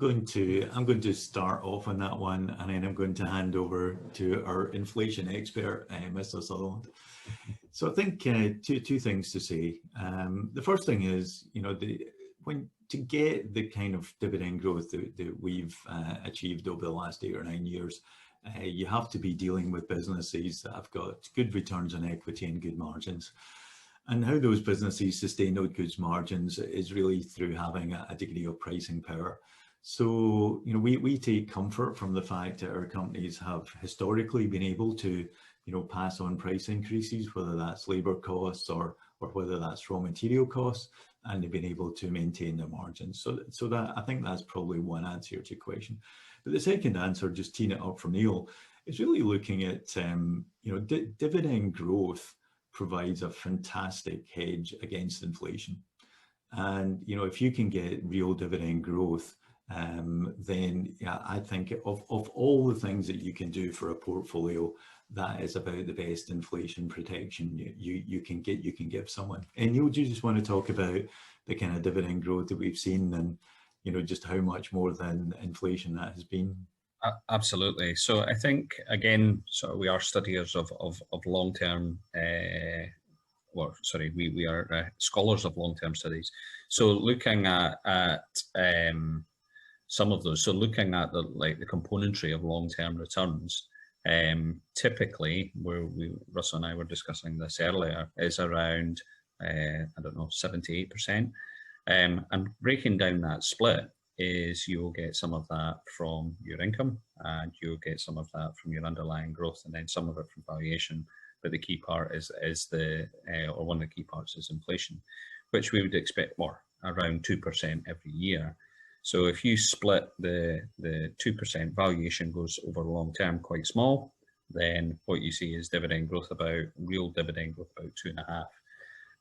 I'm going to start off on that one, and then I'm going to hand over to our inflation expert, Mr. Sutherland. So I think two things to say. The first thing is, when to get the kind of dividend growth that we've achieved over the last 8 or 9 years, you have to be dealing with businesses that have got good returns on equity and good margins. And how those businesses sustain those good margins is really through having a degree of pricing power. So, we take comfort from the fact that our companies have historically been able to, pass on price increases, whether that's labour costs or whether that's raw material costs, and they've been able to maintain their margins. So that, I think that's probably one answer to your question. But the second answer, just teeing it up from Neil, is really looking at, dividend growth provides a fantastic hedge against inflation. And, if you can get real dividend growth, then yeah, I think of all the things that you can do for a portfolio, that is about the best inflation protection you can give someone. And Neil, do you just want to talk about the kind of dividend growth that we've seen, and just how much more than inflation that has been? Absolutely. So I think, again, we are studiers of long-term, we are scholars of long-term studies. So looking at some of those, so looking at the componentry of long-term returns, typically, Russell and I were discussing this earlier, is around, 7 to 8%. And breaking down that split is you'll get some of that from your income, and you'll get some of that from your underlying growth, and then some of it from valuation. But the key part is one of the key parts is inflation, which we would expect more, around 2% every year. So if you split the 2%, valuation goes over the long term quite small, then what you see is real dividend growth about 2.5.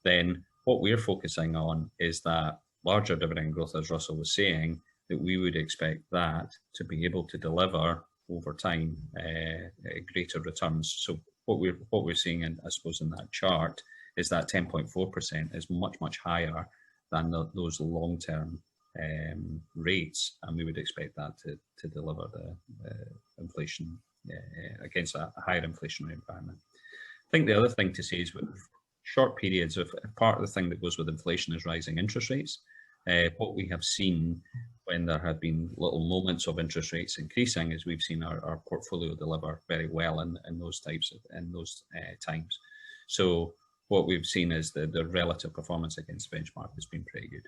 Then what we're focusing on is that larger dividend growth, as Russell was saying, that we would expect that to be able to deliver over time greater returns. So what we're seeing, in, I suppose, in that chart is that 10.4% is much higher than those long-term rates, and we would expect that to deliver the inflation against a higher inflationary environment. I think the other thing to say is, with short periods of, part of the thing that goes with inflation is rising interest rates. What we have seen when there have been little moments of interest rates increasing is we've seen our portfolio deliver very well in those times. So what we've seen is the relative performance against benchmark has been pretty good.